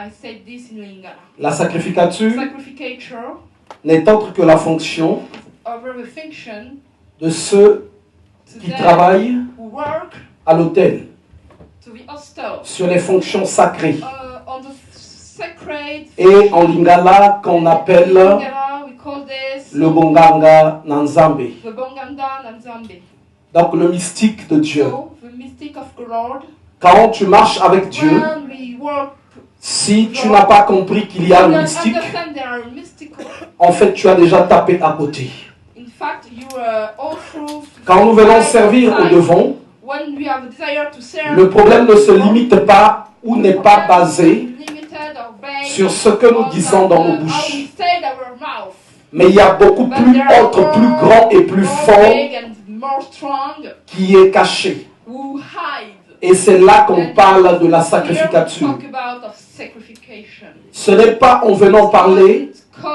I said this in Lingala. La sacrificature Sacrificature n'est autre que la fonction over the function de ceux to qui them travaillent who work à l'autel, to the hostel sur les fonctions sacrées. on the sacred Et en Lingala, qu'on appelle Lingala, we call this le Bonganga Nanzambe. the Bonganda Namzambe. Donc le mystique de Dieu. So the mystic of the Lord. Quand tu marches avec Dieu, When we work, si tu n'as pas compris qu'il y a le we mystique, understand there are mystical. en fait tu as déjà tapé à côté. In fact, you are all through. Quand nous venons servir au devant, When we have a desire to serve, le problème ne se limite pas ou n'est pas basé limited or based sur ce que nous on disons dans nos how bouches. we say in our mouth. Mais il y a beaucoup But plus there are autre, plus more- grand et plus more fort big and more strong qui est caché. who hide. Et c'est là qu'on And parle de la here we sacrificature. talk about of sacrification. Ce n'est pas en venant parler Come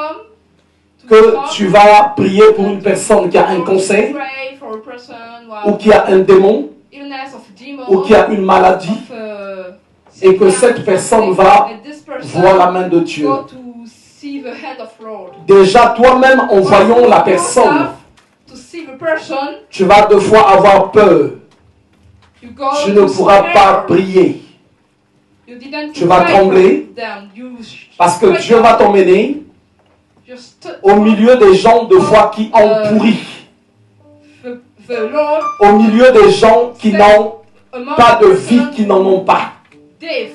to que talk, tu vas prier pour une personne qui a un or cancer, pray for a person who ou has qui a un démon, illness of demon, ou qui a une maladie, of, et que sickness, cette personne something, va and this person voir la main de Dieu. go to see the hand of Lord. Déjà, toi-même, en voyant la personne, To see the person, tu vas deux fois avoir peur. you go Tu ne to pourras see pas her. prier. You didn't Tu vas pray for trembler, them. You parce que straight Dieu va up t'emmener just au milieu des gens de foi qui ont pourri, the Lord au milieu des gens qui n'ont among pas de the vie, person qui n'en ont pas. deaf,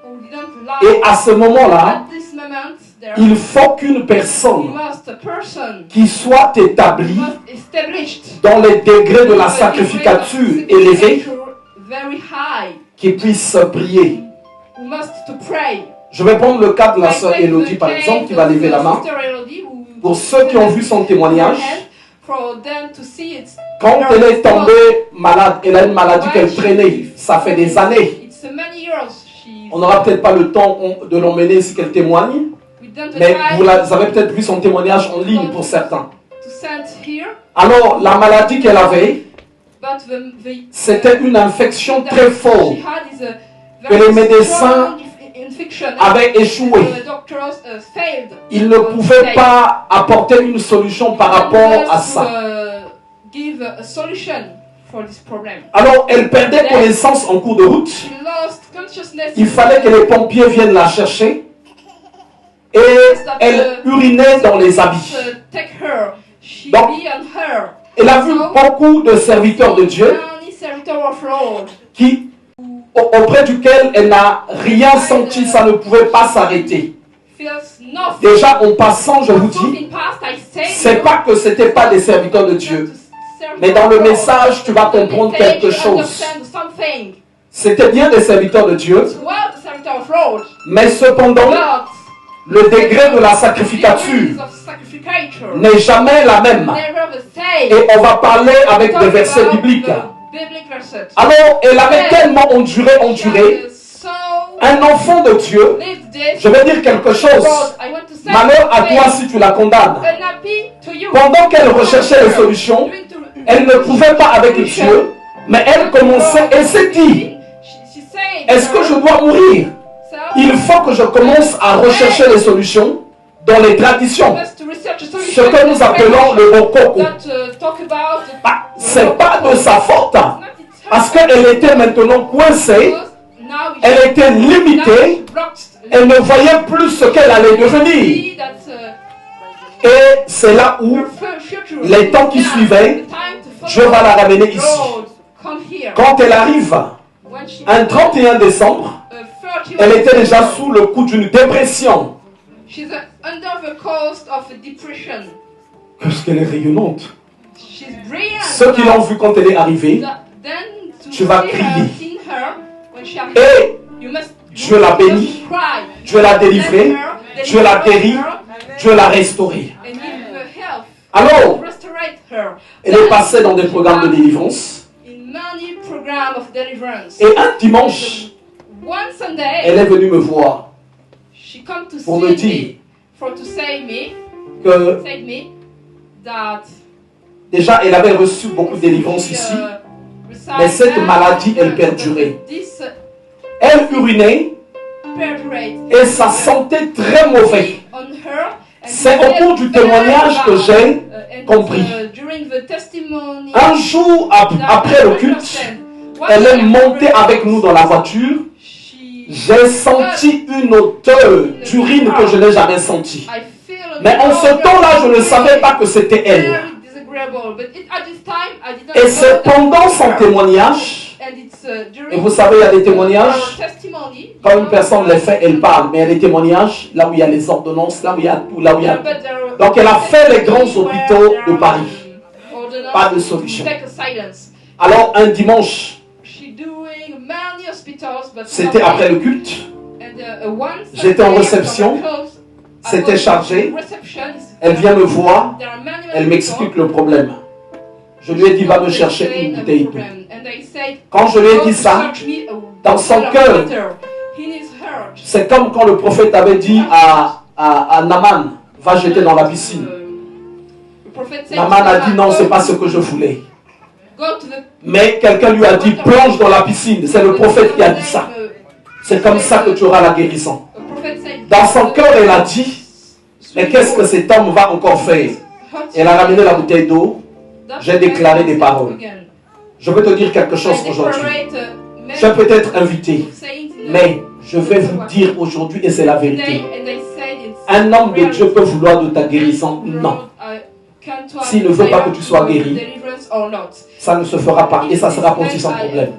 who didn't Et lie. à ce moment-là, At this moment, there il faut qu'une we personne must a person qui soit établie must established dans les degrés de la in the sacrificature degree of élevée, sacrificature very high, qui puisse prier. who must to pray. Je vais prendre le cas de la Like sœur the Elodie, par case exemple, qui of va lever la the main. Sister Elodie, who- Pour ceux qui ont vu son témoignage, for them to see it. quand elle est tombée malade, elle a une maladie qu'elle traînait, ça fait des années. It's many years. She On n'aura peut-être pas le temps de l'emmener si qu'elle témoigne, we don't mais try vous avez peut-être vu son témoignage en ligne pour certains. to send here, Alors, la maladie qu'elle avait, but the c'était une infection très forte she had is a que very les médecins strong infection. avaient échoué. The doctors failed. Ils ne pouvaient pas apporter une solution par rapport à ça. Give a solution for this problem. Alors, elle perdait connaissance en cours de route. She lost consciousness. Il fallait que les pompiers viennent la chercher. Et elle urinait dans les habits. Take her. She Donc, be on her. Elle a vu beaucoup de serviteurs de Dieu Many servitor of Lord. qui, auprès duquel elle n'a rien senti, ça ne pouvait pas s'arrêter. Feels nothing. Déjà, en passant, je vous dis, Something past, I say c'est you, pas que c'était pas des serviteurs de Dieu. Mais dans le message, tu vas comprendre quelque chose. C'était bien des serviteurs de Dieu, mais cependant, le degré de la sacrificature n'est jamais la même. Et on va parler avec des versets bibliques. Alors, elle avait tellement enduré. Un enfant de Dieu, je vais dire quelque chose. Malheur à toi si tu la condamnes. Pendant qu'elle recherchait les solutions, elle ne pouvait pas avec Dieu, mais elle commençait et s'est dit, est-ce que je dois mourir? Il faut que je commence à rechercher les solutions dans les traditions. Ce que nous appelons le bokoko. C'est pas de sa faute. Parce qu'elle était maintenant coincée, elle était limitée, elle ne voyait plus ce qu'elle allait devenir. Et c'est là où les temps qui suivaient, Dieu va la ramener ici. Quand elle arrive, un 31 décembre, elle était déjà sous le coup d'une dépression. Qu'est-ce qu'elle est rayonnante. Ceux qui l'ont vue quand elle est arrivée, tu vas crier. Et Dieu l'a bénie, Dieu l'a délivrée, Dieu l'a guérie, Dieu l'a restaurée. Alors, elle est passée dans des programmes de délivrance. Et un dimanche, elle est venue me voir pour me dire que déjà elle avait reçu beaucoup de délivrance ici, mais cette maladie, elle perdurait. Elle urinait et ça sentait très mauvais. C'est au cours du témoignage que j'ai compris. Un jour après le culte, elle est montée avec nous dans la voiture. J'ai senti une odeur d'urine que je n'ai jamais sentie. Mais en ce temps-là, je ne savais pas que c'était elle. Et c'est pendant son témoignage, et vous savez, il y a des témoignages, quand une personne les fait, elle parle, mais il y a des témoignages, là où il y a les ordonnances, là où il y a tout, là où il y a tout. Donc elle a fait les grands hôpitaux de Paris. Pas de solution. Alors un dimanche, c'était après le culte, j'étais en réception, c'était chargé, elle vient me voir, elle m'explique le problème. Je lui ai dit, va me chercher une bouteille d'eau. Quand je lui ai dit ça, dans son cœur, c'est comme quand le prophète avait dit à Naaman, va jeter dans la piscine. Naaman a dit, non, c'est pas ce que je voulais. Mais quelqu'un lui a dit, plonge dans la piscine. C'est le prophète qui a dit ça. C'est comme ça que tu auras la guérison. Dans son cœur, elle a dit, mais qu'est-ce que cet homme va encore faire? Elle a ramené la bouteille d'eau. J'ai déclaré des paroles. Je veux te dire quelque chose aujourd'hui. Je peux être invité, mais je vais vous dire aujourd'hui, et c'est la vérité. Un homme de Dieu peut vouloir de ta guérison? Non. S'il ne veut pas que tu sois guéri, ça ne se fera pas et ça sera possible sans problème.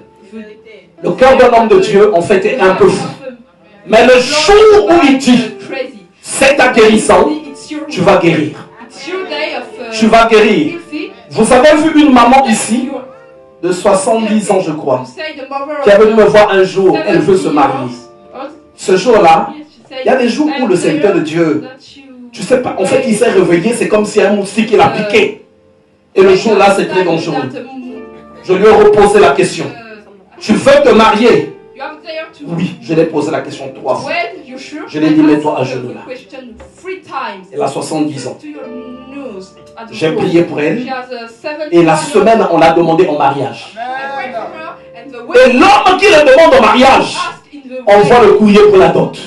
Le cœur d'un homme de Dieu, en fait, est un peu fou. Mais le jour où il dit, c'est ta guérison, tu vas guérir. Tu vas guérir. Vous avez vu une maman ici, de 70 ans, je crois, qui est venue me voir un jour, elle veut se marier. Ce jour-là, il y a des jours où le serviteur de Dieu, tu sais pas, en fait, il s'est réveillé, c'est comme si un moustique l'a piqué. Et le jour-là, c'est très dangereux. Je lui ai reposé la question. Tu veux te marier? Oui, je l'ai posé la question 3 fois. Je lui ai dit, mets-toi à genoux là. Elle a 70 ans. J'ai prié pour elle. Et la semaine, on l'a demandé en mariage. Et l'homme qui le demande en mariage, on voit le courrier pour la dot.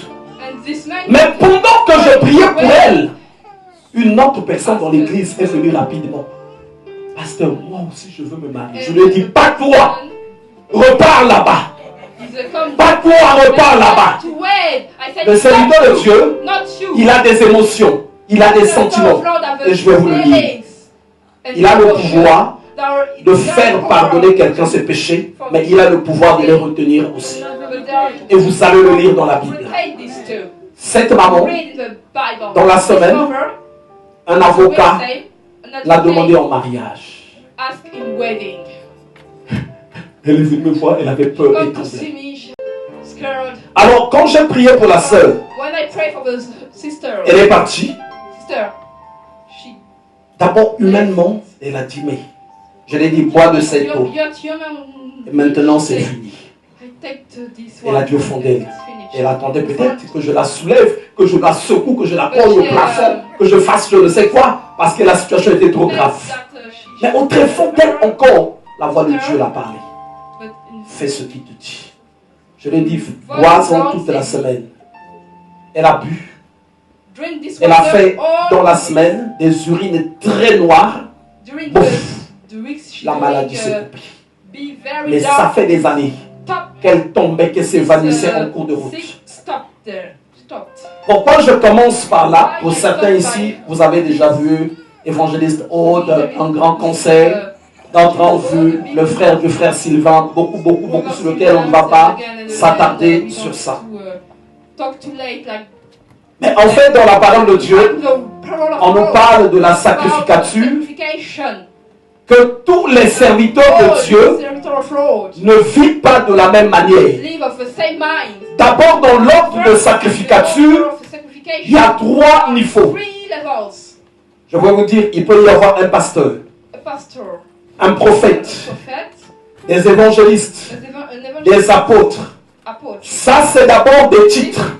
Mais pendant que je priais pour elle, une autre personne dans l'église est venue rapidement. Pasteur, moi aussi je veux me marier. Je lui ai dit, pas toi, repars là-bas. Pas toi, repars là-bas. Le serviteur de Dieu, il a des émotions, il a des sentiments. Et je vais vous le dire. Il a le pouvoir de faire pardonner quelqu'un ses péchés, mais il a le pouvoir de les retenir aussi. Et vous allez le lire dans la Bible. Cette maman, dans la semaine, un avocat l'a demandé en mariage. Elle est venue me voir, elle avait peur et tout. Alors, quand j'ai prié pour la sœur, elle est partie. D'abord, humainement, elle a dit, mais je l'ai dit, bois de cette eau. Et maintenant, c'est fini. Elle a dit au fond d'elle. Elle attendait peut-être que je la soulève, que je la secoue, que je la colle au plafond, que je fasse je ne sais quoi, parce que la situation était trop grave. Mais au très fond d'elle encore, la voix de Dieu l'a parlé. Fais ce qu'il te dit. Je lui ai dit, bois-en toute la semaine. Elle a bu. Elle a fait dans la semaine des urines très noires. Bouf, la maladie s'est coupée. Mais ça fait des années qu'elle tombait, qu'elle s'évanouissait en cours de route. Pourquoi je commence par là? Pour certains ici, vous avez déjà vu Évangéliste Aude, un grand concert. D'autres ont vu le frère du frère Sylvain, beaucoup sur lequel on ne va pas s'attarder sur ça. Mais en fait, dans la parole de Dieu, on nous parle de la sacrificature, que tous les serviteurs de Dieu ne vivent pas de la même manière. D'abord, dans l'ordre de sacrificature, il y a 3 niveaux. Je vais vous dire, il peut y avoir un pasteur, un prophète, des évangélistes, des apôtres. Ça, c'est d'abord des titres.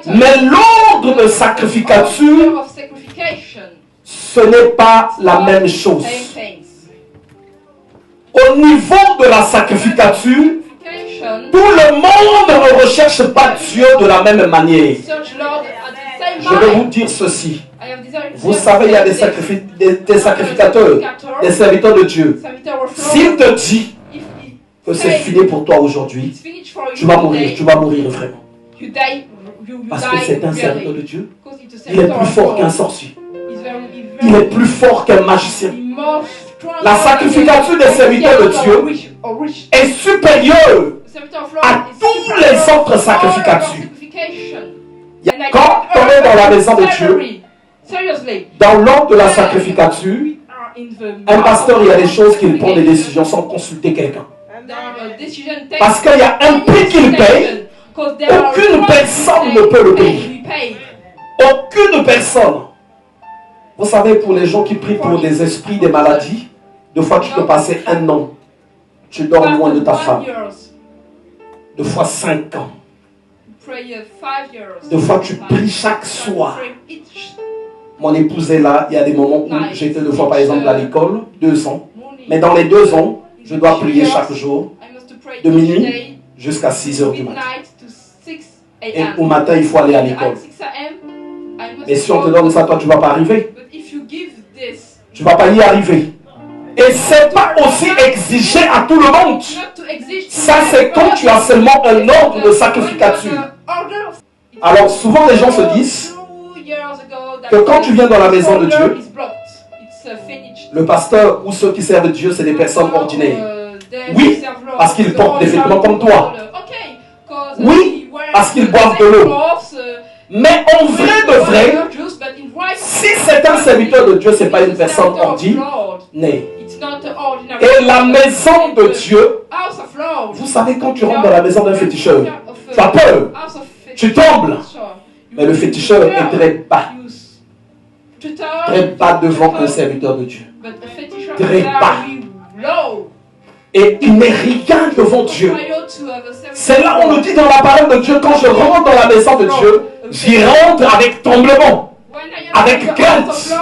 Mais l'ordre de sacrificature, ce n'est pas la même chose. Au niveau de la sacrificature, Tout le monde ne recherche pas Dieu de la même manière. Je vais vous dire ceci. Vous savez, il y a des sacrificateurs, des serviteurs de Dieu. S'il te dit que c'est fini pour toi aujourd'hui, tu vas mourir vraiment. Parce que c'est un serviteur de Dieu. Il est plus fort qu'un sorcier. Il est plus fort qu'un magicien. La sacrificature des serviteurs de Dieu est supérieure à tous les autres sacrificatures. Quand on est dans la maison de Dieu, dans l'ordre de la sacrificature, un pasteur, il y a des choses qu'il prend des décisions sans consulter quelqu'un. Parce qu'il y a un prix qu'il paye, aucune personne ne peut le payer. Aucune personne. Vous savez, pour les gens qui prient pour des esprits, des maladies, deux fois tu peux passer 1 an. Tu dors loin de ta femme. 2 fois 5 ans. 2 fois tu pries chaque soir. Mon épouse est là. Il y a des moments où j'étais 2 fois par exemple à l'école, 2 ans. Mais dans les 2 ans, je dois prier chaque jour, de minuit jusqu'à 6 heures du matin. Et au matin, il faut aller à l'école. Mais si on te donne ça, toi, tu ne vas pas arriver. Tu ne vas pas y arriver. Et ce n'est pas aussi exigé à tout le monde. Ça, c'est quand tu as seulement un ordre de sacrificature. Alors, souvent, les gens se disent que quand tu viens dans la maison de Dieu, le pasteur ou ceux qui servent Dieu, c'est des personnes ordinaires. Oui, parce qu'ils portent des vêtements comme toi. Oui, parce qu'ils boivent de l'eau. Mais en vrai de vrai, si c'est un serviteur de Dieu, ce n'est pas une personne ordinaire. Et la maison de Dieu, vous savez, quand tu rentres dans la maison d'un féticheur, tu as peur, tu trembles. Mais le féticheur est très bas. Très bas devant un serviteur de Dieu. Très bas. Et il n'est rien devant Dieu. C'est là où on nous dit dans la parole de Dieu, quand je rentre dans la maison de Dieu, j'y rentre avec tremblement, avec crainte.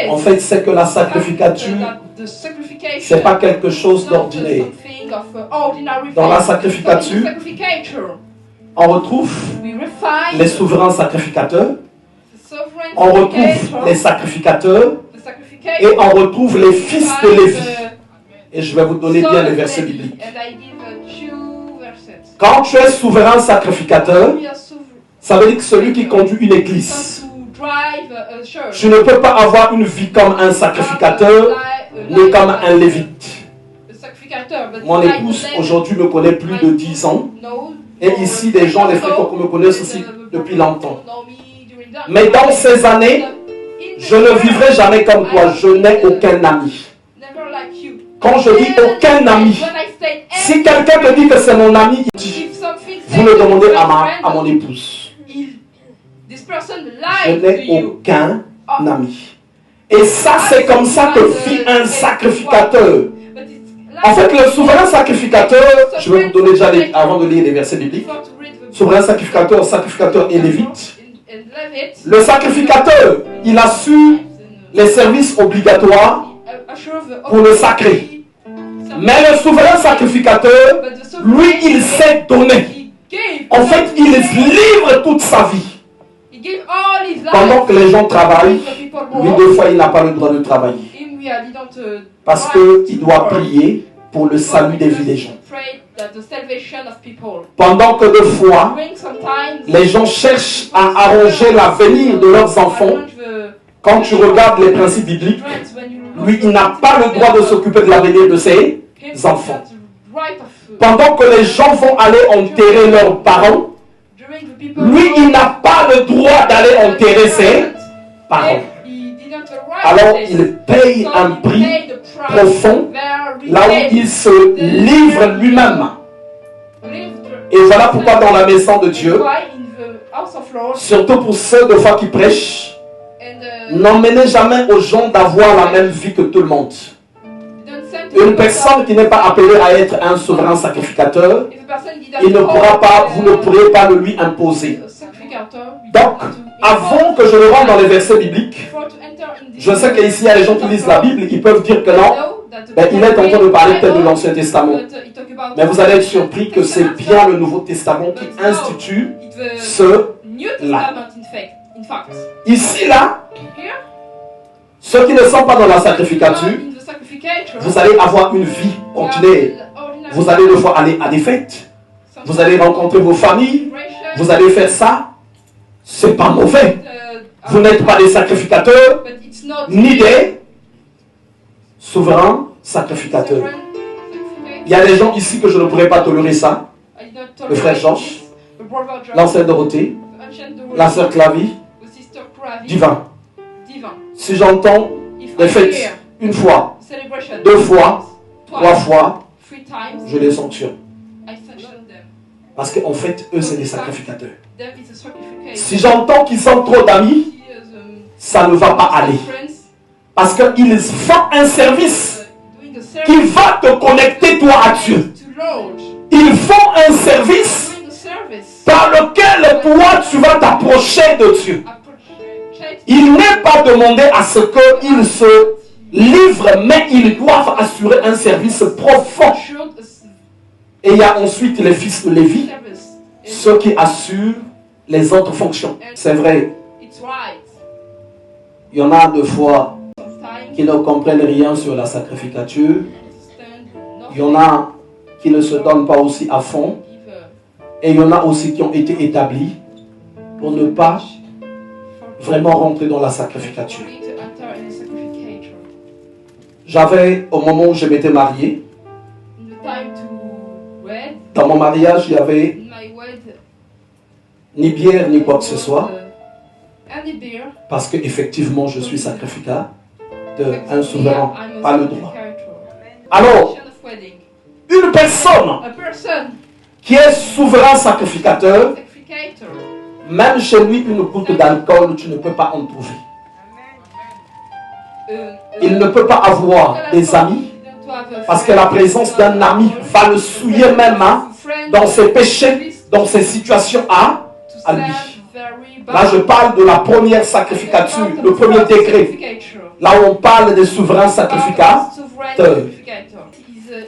En fait, c'est que la sacrificature, ce n'est pas quelque chose d'ordinaire. Dans la sacrificature, on retrouve les souverains sacrificateurs, on retrouve les sacrificateurs et on retrouve les fils de Lévi. Et je vais vous donner bien les versets bibliques. Quand tu es souverain sacrificateur, ça veut dire que celui qui conduit une église. Tu ne peux pas avoir une vie comme un sacrificateur, ni comme un lévite. Mon épouse aujourd'hui me connaît plus de 10 ans. Et ici, des gens, les frères me connaissent aussi depuis longtemps. Mais dans ces années, je ne vivrai jamais comme toi. Je n'ai aucun ami. Quand je dis aucun ami, si quelqu'un te dit que c'est mon ami, vous le demandez à mon épouse. Je n'ai aucun ami. Et ça, c'est comme ça que vit un sacrificateur. En fait, le souverain sacrificateur, je vais vous donner déjà, avant de lire les versets bibliques, souverain sacrificateur et lévite. Le sacrificateur, il assure les services obligatoires pour le sacré. Mais le souverain sacrificateur, lui, il s'est donné. En fait, il livre toute sa vie. Pendant que les gens travaillent, lui, 2 fois, il n'a pas le droit de travailler. Parce qu'il doit prier pour le salut des vies des gens. Pendant que 2 fois, les gens cherchent à arranger l'avenir de leurs enfants. Quand tu regardes les principes bibliques, lui, il n'a pas le droit de s'occuper de l'avenir de ses enfants. Pendant que les gens vont aller enterrer leurs parents, lui, il n'a pas le droit d'aller enterrer ses parents. Alors, il paye un prix profond, là où il se livre lui-même. Et voilà pourquoi dans la maison de Dieu, surtout pour ceux de foi qui prêchent, n'emmenez jamais aux gens d'avoir la même vie que tout le monde. Une personne qui n'est pas appelée à être un souverain sacrificateur, il ne pourra pas, vous ne pourrez pas le lui imposer. Donc, avant que je ne rentre dans les versets bibliques, je sais qu'ici il y a des gens qui lisent la Bible, ils peuvent dire que non, Ben, il est en train de parler peut-être de l'Ancien Testament. Mais vous allez être surpris que c'est bien le Nouveau Testament qui institue cela. Ici, là, ceux qui ne sont pas dans la sacrificature, vous allez avoir une vie ordinaire. Vous allez devoir aller à des fêtes. Vous allez rencontrer vos familles. Vous allez faire ça. C'est pas mauvais. Vous n'êtes pas des sacrificateurs, ni des souverains sacrificateurs. Il y a des gens ici que je ne pourrais pas tolérer ça. Le frère Georges, la sœur Dorothée, la sœur Clavie, divin. Si j'entends des fêtes une fois, 2 fois, 3 fois, je les sanctionne. Parce qu'en fait, eux, c'est des sacrificateurs. Si j'entends qu'ils sont trop d'amis, ça ne va pas aller. Parce qu'ils font un service qui va te connecter toi à Dieu. Ils font un service par lequel toi tu vas t'approcher de Dieu. Il n'est pas demandé à ce qu'ils se livrent, mais ils doivent assurer un service profond. Et il y a ensuite les fils de Lévi, ceux qui assurent les autres fonctions. C'est vrai. Il y en a 2 fois qui ne comprennent rien sur la sacrificature. Il y en a qui ne se donnent pas aussi à fond. Et il y en a aussi qui ont été établis pour ne pas vraiment rentrer dans la sacrificature. J'avais, au moment où je m'étais marié, dans mon mariage, il n'y avait ni bière ni quoi que ce soit. Parce qu'effectivement, je suis sacrificateur d'un souverain, pas le droit. Alors, une personne qui est souverain sacrificateur, même chez lui, une goutte d'alcool, tu ne peux pas en trouver. Il ne peut pas avoir des amis, parce que la présence d'un ami va le souiller même dans ses péchés, dans ses situations à lui. Là, je parle de la première sacrificature, le premier degré. Là où on parle des souverains sacrificateurs.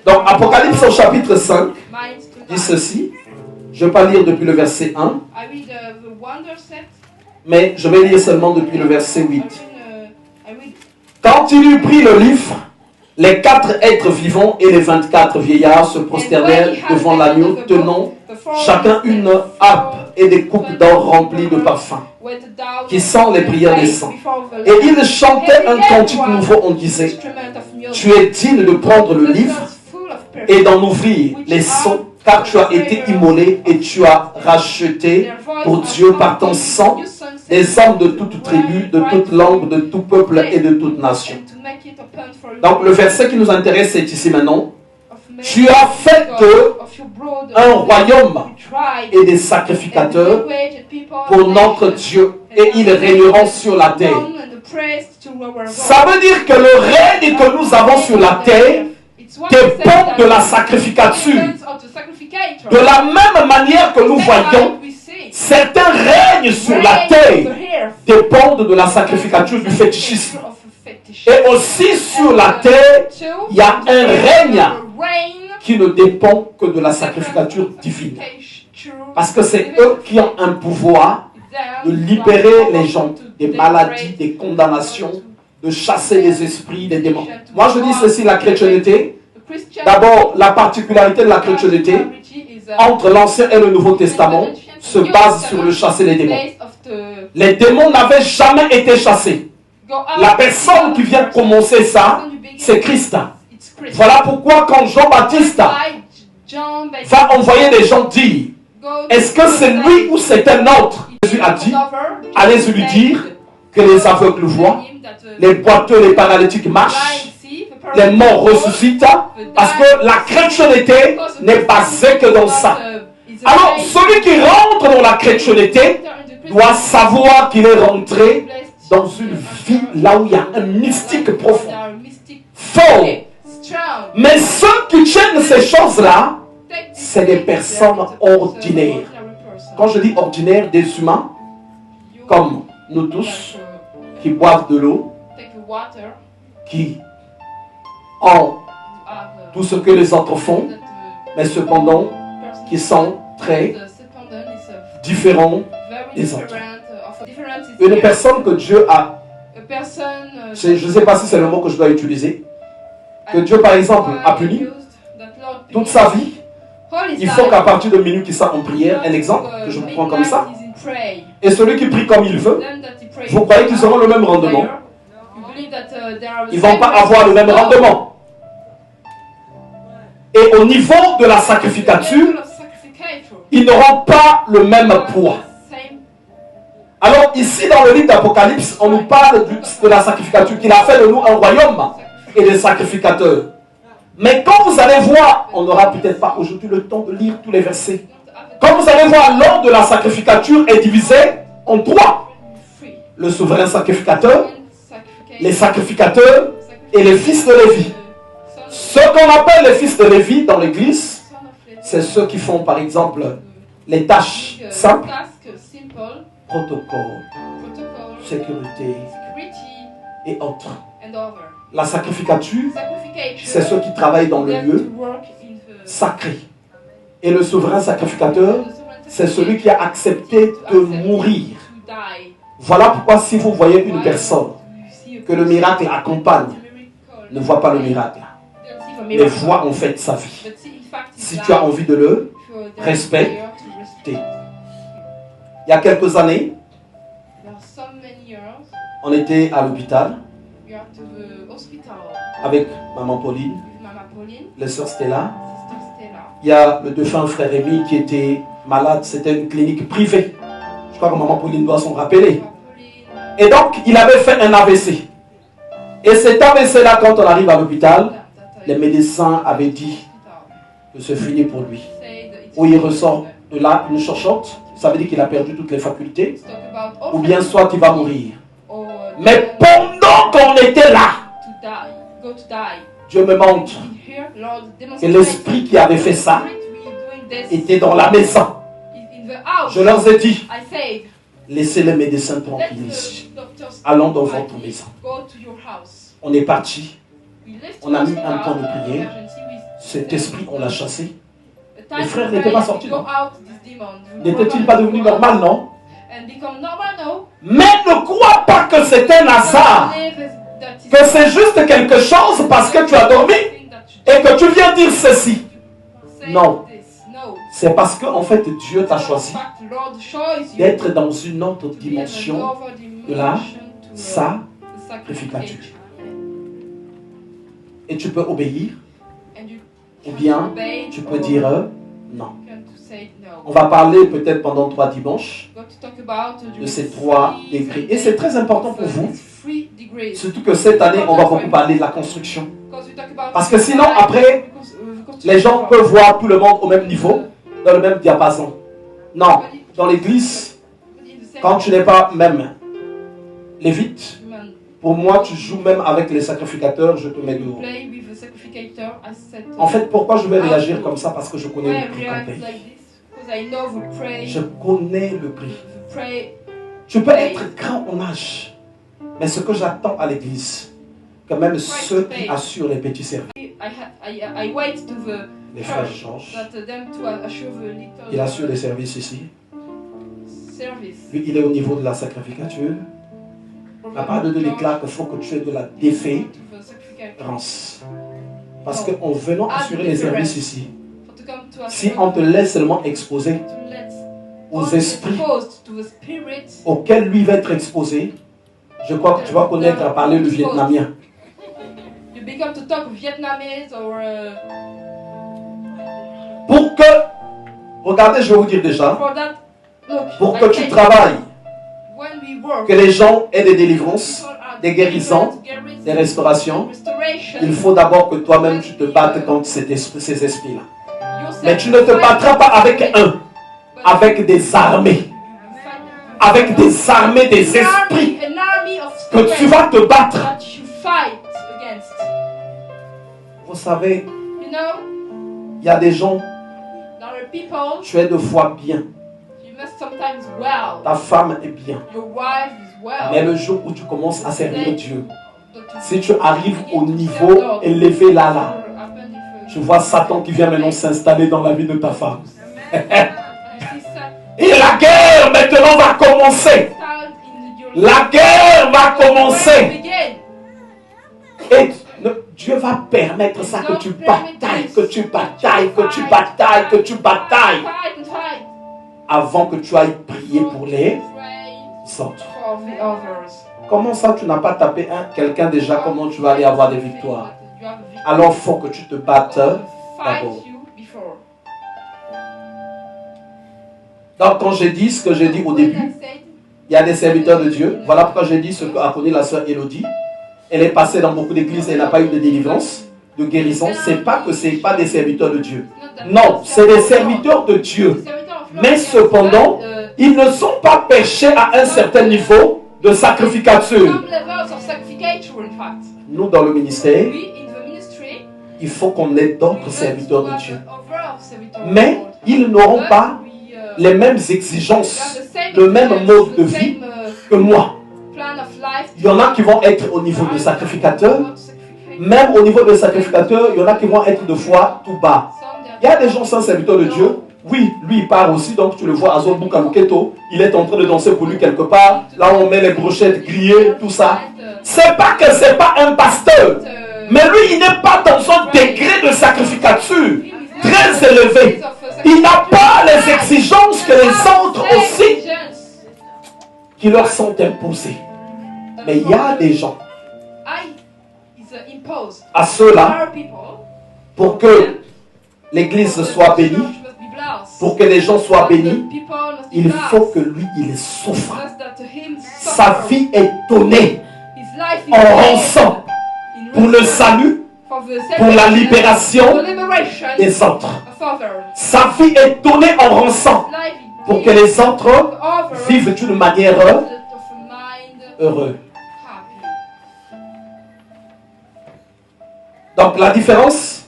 Donc, Apocalypse au chapitre 5 dit ceci. Je ne vais pas lire depuis le verset 1, mais je vais lire seulement depuis le verset 8. Quand il eut pris le livre, les 4 êtres vivants et les 24 vieillards se prosternèrent devant l'agneau, tenant chacun une harpe et des coupes d'or remplies de parfums, qui sont les prières des saints. Et ils chantaient un cantique nouveau, on disait, tu es digne de prendre le livre et d'en ouvrir les sceaux, car tu as été immolé et tu as racheté pour Dieu par ton sang des hommes de toute tribu, de toute langue, de tout peuple et de toute nation. Donc le verset qui nous intéresse, c'est ici maintenant. Tu as fait d'eux un royaume et des sacrificateurs pour notre Dieu, et ils régneront sur la terre. Ça veut dire que le règne que nous avons sur la terre dépend de la sacrificature. De la même manière que nous voyons, certains règnes sur la terre dépendent de la sacrificature du fétichisme. Et aussi sur la terre, il y a un règne qui ne dépend que de la sacrificature divine. Parce que c'est eux qui ont un pouvoir de libérer les gens des maladies, des condamnations, de chasser les esprits, les démons. Moi je dis ceci, la chrétienté. D'abord, la particularité de la chrétienté entre l'Ancien et le Nouveau Testament se base sur le chasser les démons. Les démons n'avaient jamais été chassés. La personne qui vient commencer ça, c'est Christ. Voilà pourquoi quand Jean-Baptiste va envoyer des gens dire, est-ce que c'est lui ou c'est un autre? Jésus a dit, allez lui dire que les aveugles voient, les boiteux, les paralytiques marchent, les morts ressuscitent, parce que la chrétienté n'est basée que dans ça. Alors, celui qui rentre dans la chrétienté doit savoir qu'il est rentré dans une vie là où il y a un mystique profond, fort. Mais ceux qui tiennent ces choses-là, c'est des personnes ordinaires. Quand je dis ordinaires, des humains, comme nous tous, qui boivent de l'eau, qui ont tout ce que les autres font, mais cependant qui sont très différents des autres. Une personne que Dieu a, je ne sais pas si c'est le mot que je dois utiliser, que Dieu par exemple a puni toute sa vie, il faut qu'à partir de minuit qu'il soit en prière, un exemple que je prends comme ça, et celui qui prie comme il veut, vous croyez qu'ils auront le même rendement? Ils ne vont pas avoir le même rendement. Et au niveau de la sacrificature, ils n'auront pas le même poids. Alors ici dans le livre d'Apocalypse, on nous parle de la sacrificature, qu'il a fait de nous un royaume et des sacrificateurs. Mais quand vous allez voir, on n'aura peut-être pas aujourd'hui le temps de lire tous les versets. Quand vous allez voir, l'ordre de la sacrificature est divisé en trois. Le souverain sacrificateur, les sacrificateurs et les fils de Lévi. Ce qu'on appelle les fils de Lévi dans l'église, c'est ceux qui font par exemple les tâches simples, protocole, sécurité et autres. La sacrificature, c'est ceux qui travaillent dans le lieu sacré. Et le souverain sacrificateur, c'est celui qui a accepté de mourir. Voilà pourquoi si vous voyez une personne que le miracle accompagne, ne voit pas le miracle, mais voit en fait sa vie. Si tu as envie de le respecter. Il y a quelques années, on était à l'hôpital avec maman Pauline, les sœurs Stella. Il y a le défunt frère Rémi qui était malade, c'était une clinique privée. Je crois que maman Pauline doit s'en rappeler. Et donc, il avait fait un AVC. Et cet AVC-là, quand on arrive à l'hôpital, les médecins avaient dit que c'est fini pour lui. Ou il ressort de là une chochotte, ça veut dire qu'il a perdu toutes les facultés, ou bien soit il va mourir. Mais pendant qu'on était là, Dieu me montre que l'esprit qui avait fait ça était dans la maison. Je leur ai dit, laissez les médecins tranquilles ici. Allons dans votre maison. On est parti. On a mis un temps de prière. Cet esprit, on l'a chassé. Les frères n'étaient pas sortis, non? N'était-il pas devenu normal, non? Mais ne crois pas que c'est un hasard. Que c'est juste quelque chose parce que tu as dormi et que tu viens dire ceci. Non. C'est parce que en fait Dieu t'a choisi d'être dans une autre dimension de la sacrificature. Et tu peux obéir ou bien tu peux dire non. On va parler peut-être pendant 3 dimanches de ces 3 degrés. Et c'est très important pour vous. Surtout que cette année, on va beaucoup parler de la construction. Parce que sinon, après, les gens peuvent voir tout le monde au même niveau, dans le même diapason. Non, dans l'église, quand tu n'es pas même lévite, pour moi, tu joues même avec les sacrificateurs, je te mets dehors. En fait, pourquoi je vais réagir comme ça? Parce que je connais le prix qu'on paye. Je connais le prix. Tu peux être grand en âge. Mais ce que j'attends à l'église, que même ceux qui assurent les petits services, les frères Georges, il assure les services ici. Lui, il est au niveau de la sacrificature. La part de l'éclat qu'il faut que tu aies de la déférence. Parce qu'en venant assurer les services ici, si on te laisse seulement exposer aux esprits auxquels lui va être exposé, je crois que tu vas connaître à parler le vietnamien. Pour que, regardez, je vais vous dire déjà, pour que tu travailles, que les gens aient des délivrances, des guérisons, des restaurations, il faut d'abord que toi-même tu te battes contre ces esprits-là. Mais tu ne te battras pas avec un, avec des armées. Avec des armées, des esprits que tu vas te battre. Vous savez, il y a des gens, tu es de foi bien. Ta femme est bien. Mais le jour où tu commences à servir Dieu, Si tu arrives au niveau élevé là, tu vois Satan qui vient maintenant s'installer dans la vie de ta femme. Et la guerre maintenant va commencer. La guerre va commencer. Et Dieu va permettre ça, que tu batailles, que tu batailles, que tu batailles, que tu batailles. Avant que tu ailles prier pour les autres. Comment ça tu n'as pas tapé quelqu'un déjà? Comment tu vas aller avoir des victoires? Alors il faut que tu te battes d'abord. Donc quand j'ai dit ce que j'ai dit au début, il y a des serviteurs de Dieu. Voilà pourquoi j'ai dit ce qu'a connu la sœur Elodie. Elle est passée dans beaucoup d'églises et elle n'a pas eu de délivrance, de guérison. C'est pas que ce n'est pas des serviteurs de Dieu. Non, c'est des serviteurs de Dieu. Mais cependant, ils ne sont pas perchés à un certain niveau de sacrificature. Nous, dans le ministère, il faut qu'on ait d'autres serviteurs de Dieu. Mais ils n'auront pas les mêmes exigences, le même mode de vie que moi. Il y en a qui vont être au niveau de sacrificateur. Même au niveau de sacrificateur, il y en a qui vont être de foi tout bas. Il y a des gens sans serviteurs de Dieu. Oui, lui il part aussi, donc tu le vois à Zobukaluketo. Il est en train de danser pour lui quelque part. Là on met les brochettes grillées, tout ça. C'est pas que c'est pas un pasteur. Mais lui il n'est pas dans son degré de sacrificature très élevé. Il n'a pas les exigences que les autres aussi qui leur sont imposées. Mais il y a des gens à ceux-là, pour que l'église soit bénie, pour que les gens soient bénis, il faut que lui, il souffre. Sa vie est donnée en rançon pour le salut, pour la libération des autres. Sa vie est donnée en rançon pour que les autres vivent d'une manière heureuse. Donc la différence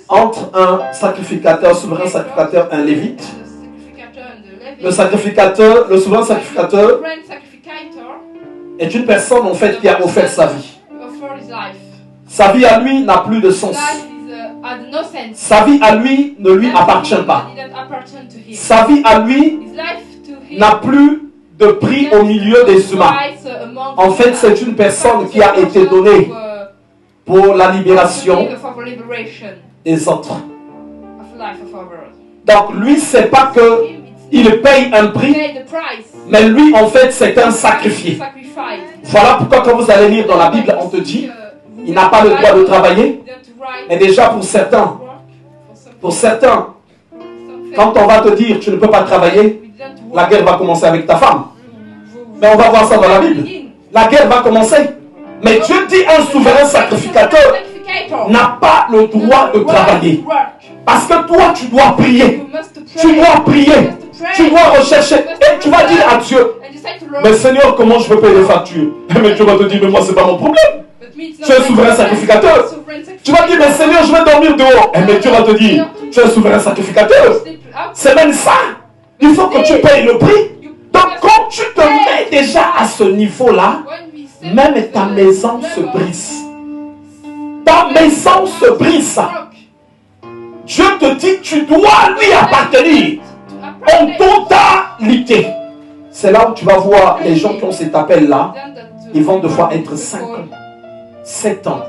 entre un sacrificateur, souverain sacrificateur, un lévite, le souverain sacrificateur est une personne en fait qui a offert sa vie. Sa vie à lui n'a plus de sens. Sa vie à lui ne lui appartient pas. Sa vie à lui n'a plus de prix au milieu des humains. En fait, c'est une personne qui a été donnée pour la libération des autres. Donc lui, c'est pas que il paye un prix, mais lui, en fait, c'est un sacrifié. Voilà pourquoi quand vous allez lire dans la Bible, on te dit, il n'a pas le droit de travailler. Mais déjà pour certains, quand on va te dire, tu ne peux pas travailler, la guerre va commencer avec ta femme. Mais on va voir ça dans la Bible. La guerre va commencer. Mais Dieu dit un souverain sacrificateur n'a pas le droit de travailler. Parce que toi, tu dois prier. Tu dois prier. Tu dois rechercher. Et tu vas dire à Dieu, mais Seigneur, comment je peux payer les factures? Mais Dieu va te dire, mais moi, ce n'est pas mon problème. Tu es un souverain sacrificateur. Tu vas dire, mais Seigneur, je vais dormir dehors. Mais Dieu va te dire, tu es un souverain sacrificateur. C'est même ça. Il faut que tu payes le prix. Donc, quand tu te mets déjà à ce niveau-là, même ta maison se brise. Ta maison se brise. Dieu te dit, tu dois lui appartenir en totalité. C'est là où tu vas voir les gens qui ont cet appel-là. Ils vont devoir être 5 ans, 7 ans.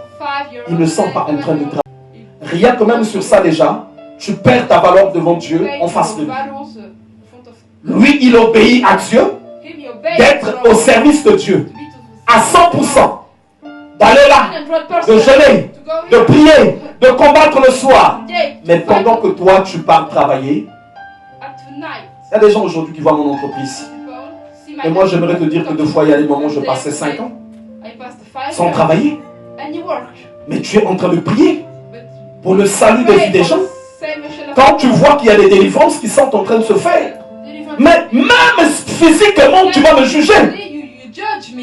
Ils ne sont pas en train de travailler. Rien que même sur ça déjà, tu perds ta valeur devant Dieu en face de lui. Lui, il obéit à Dieu, d'être au service de Dieu, à 100%. D'aller là, de jeûner, de prier, de combattre le soir. Mais pendant que toi, tu pars travailler, il y a des gens aujourd'hui qui voient mon entreprise. Et moi, j'aimerais te dire que deux fois, il y a des moments où je passais 5 ans sans travailler. Mais tu es en train de prier pour le salut des vies des gens. Quand tu vois qu'il y a des délivrances qui sont en train de se faire, mais même physiquement, tu vas me juger.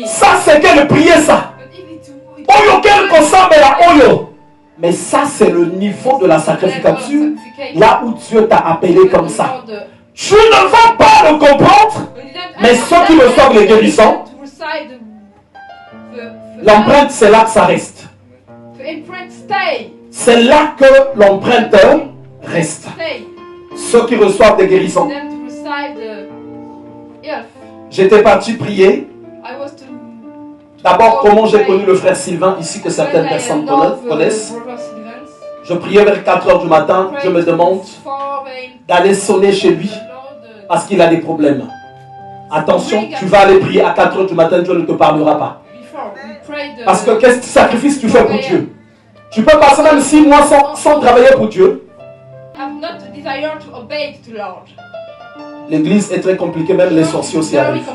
Ça, c'est quel prier, ça? Oyo, quel consomme la oyo. Mais ça, c'est le niveau de la sacrificature, là où Dieu t'a appelé comme ça. Tu ne vas pas le comprendre, mais ceux qui reçoivent les guérissons, L'empreinte, c'est là que ça reste. C'est là que l'empreinte reste. Ceux qui reçoivent des guérisons. J'étais parti prier. D'abord, comment j'ai connu le frère Sylvain, ici que certaines personnes connaissent. Je priais vers 4 heures du matin. Je me demande d'aller sonner chez lui parce qu'il a des problèmes. Attention, tu vas aller prier à 4 heures du matin, Dieu ne te parlera pas. Parce que quel sacrifice tu fais pour Dieu? Tu peux passer même 6 mois sans travailler pour Dieu. L'église est très compliquée, même les sorciers aussi arrivent.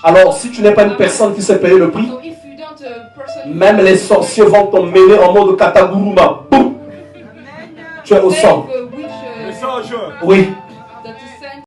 Alors, si tu n'es pas une personne qui sait payer le prix, même les sorciers vont t'emmener en mode kataguruma. Boum! Tu es au sol. Oui.